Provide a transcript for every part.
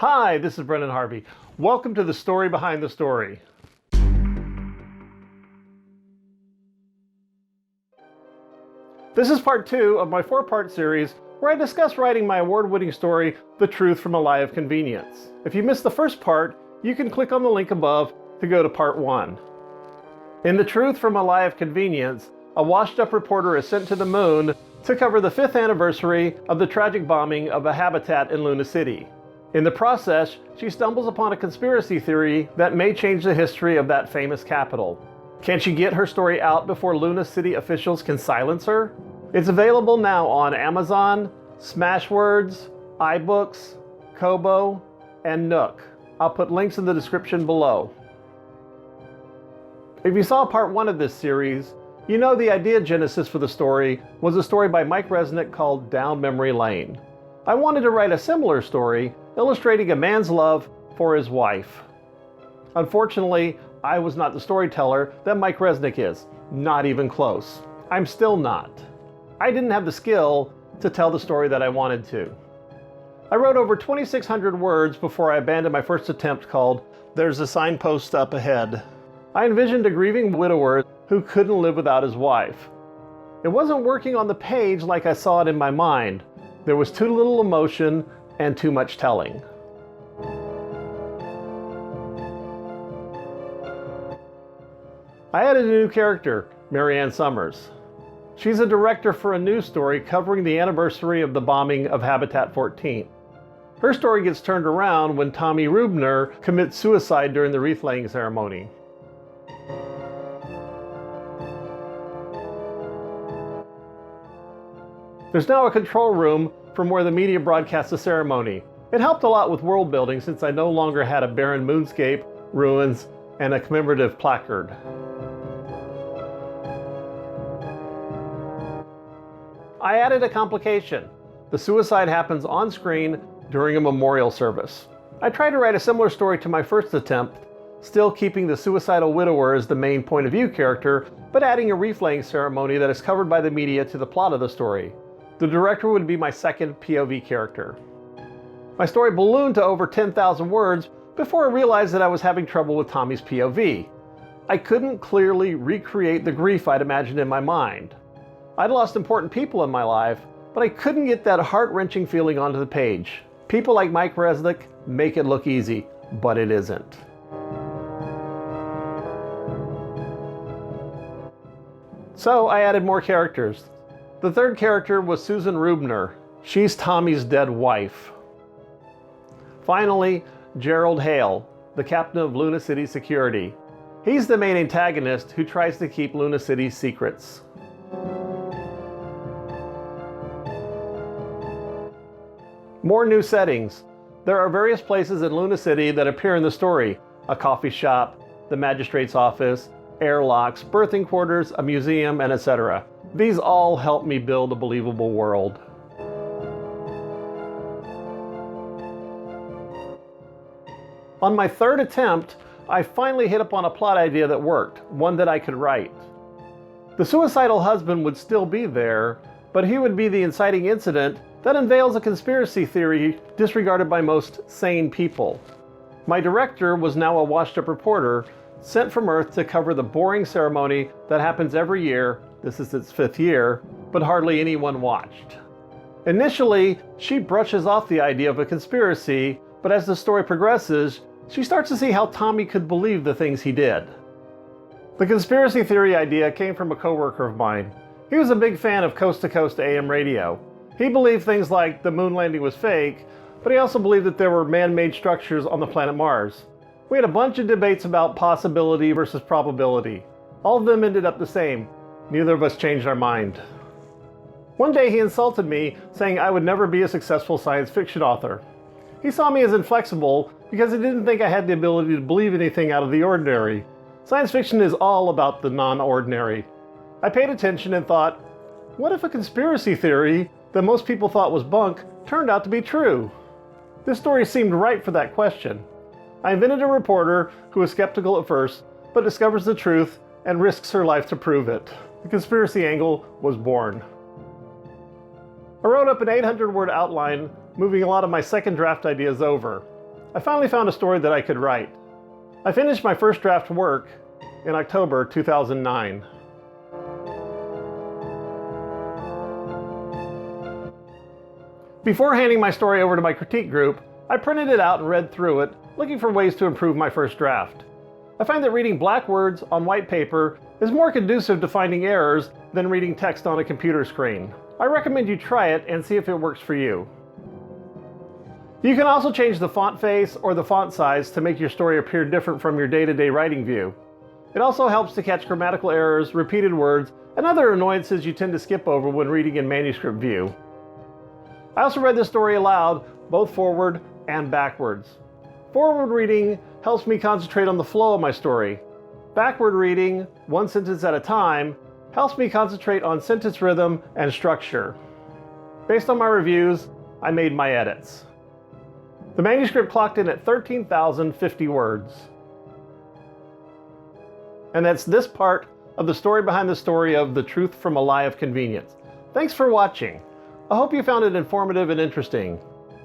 Hi, this is Brennan Harvey. Welcome to the story behind the story. This is part 2 of my 4-part series where I discuss writing my award-winning story, The Truth from a Lie of Convenience. If you missed the first part, you can click on the link above to go to part 1. In The Truth from a Lie of Convenience, a washed-up reporter is sent to the moon to cover the 5th anniversary of the tragic bombing of a habitat in Luna City. In the process, she stumbles upon a conspiracy theory that may change the history of that famous capital. Can she get her story out before Luna City officials can silence her? It's available now on Amazon, Smashwords, iBooks, Kobo, and Nook. I'll put links in the description below. If you saw part 1 of this series, you know the idea genesis for the story was a story by Mike Resnick called Down Memory Lane. I wanted to write a similar story illustrating a man's love for his wife. Unfortunately, I was not the storyteller that Mike Resnick is. Not even close. I'm still not. I didn't have the skill to tell the story that I wanted to. I wrote over 2,600 words before I abandoned my first attempt called There's a Signpost Up Ahead. I envisioned a grieving widower who couldn't live without his wife. It wasn't working on the page like I saw it in my mind. There was too little emotion and too much telling. I added a new character, Marianne Summers. She's a director for a news story covering the anniversary of the bombing of Habitat 14. Her story gets turned around when Tommy Rubner commits suicide during the wreath-laying ceremony. There's now a control room from where the media broadcasts the ceremony. It helped a lot with world building since I no longer had a barren moonscape, ruins, and a commemorative placard. I added a complication. The suicide happens on screen during a memorial service. I tried to write a similar story to my first attempt, still keeping the suicidal widower as the main point of view character, but adding a wreath-laying ceremony that is covered by the media to the plot of the story. The director would be my second P.O.V. character. My story ballooned to over 10,000 words before I realized that I was having trouble with Tommy's P.O.V. I couldn't clearly recreate the grief I'd imagined in my mind. I'd lost important people in my life, but I couldn't get that heart-wrenching feeling onto the page. People like Mike Resnick make it look easy, but it isn't. So I added more characters. The third character was Susan Rubner. She's Tommy's dead wife. Finally, Gerald Hale, the captain of Luna City Security. He's the main antagonist who tries to keep Luna City's secrets. More new settings. There are various places in Luna City that appear in the story. A coffee shop, the magistrate's office, airlocks, birthing quarters, a museum, and etc. These all help me build a believable world. On my third attempt, I finally hit upon a plot idea that worked, one that I could write. The suicidal husband would still be there, but he would be the inciting incident that unveils a conspiracy theory disregarded by most sane people. My director was now a washed-up reporter sent from Earth to cover the boring ceremony that happens every year. This is its 5th year, but hardly anyone watched. Initially, she brushes off the idea of a conspiracy, but as the story progresses, she starts to see how Tommy could believe the things he did. The conspiracy theory idea came from a coworker of mine. He was a big fan of coast-to-coast AM radio. He believed things like the moon landing was fake, but he also believed that there were man-made structures on the planet Mars. We had a bunch of debates about possibility versus probability. All of them ended up the same. Neither of us changed our mind. One day he insulted me, saying I would never be a successful science fiction author. He saw me as inflexible because he didn't think I had the ability to believe anything out of the ordinary. Science fiction is all about the non-ordinary. I paid attention and thought, what if a conspiracy theory that most people thought was bunk turned out to be true? This story seemed right for that question. I invented a reporter who was skeptical at first, but discovers the truth and risks her life to prove it. The conspiracy angle was born. I wrote up an 800-word outline, moving a lot of my second draft ideas over. I finally found a story that I could write. I finished my first draft work in October 2009. Before handing my story over to my critique group, I printed it out and read through it, looking for ways to improve my first draft. I find that reading black words on white paper is more conducive to finding errors than reading text on a computer screen. I recommend you try it and see if it works for you. You can also change the font face or the font size to make your story appear different from your day-to-day writing view. It also helps to catch grammatical errors, repeated words, and other annoyances you tend to skip over when reading in manuscript view. I also read this story aloud, both forward and backwards. Forward reading helps me concentrate on the flow of my story. Backward reading, one sentence at a time, helps me concentrate on sentence rhythm and structure. Based on my reviews, I made my edits. The manuscript clocked in at 13,050 words. And that's this part of the story behind the story of The Truth from a Lie of Convenience. Thanks for watching. I hope you found it informative and interesting.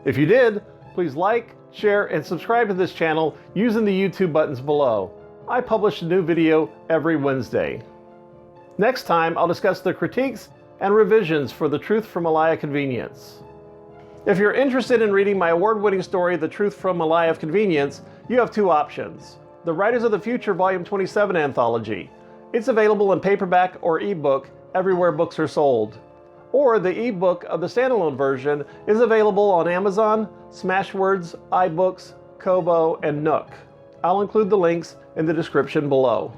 If you did, please like, share, and subscribe to this channel using the YouTube buttons below. I publish a new video every Wednesday. Next time, I'll discuss the critiques and revisions for The Truth from a Lie of Convenience. If you're interested in reading my award-winning story, The Truth from a Lie of Convenience, you have two options. The Writers of the Future Volume XXVII anthology. It's available in paperback or ebook everywhere books are sold. Or the ebook of the standalone version is available on Amazon, Smashwords, iBooks, Kobo, and Nook. I'll include the links in the description below.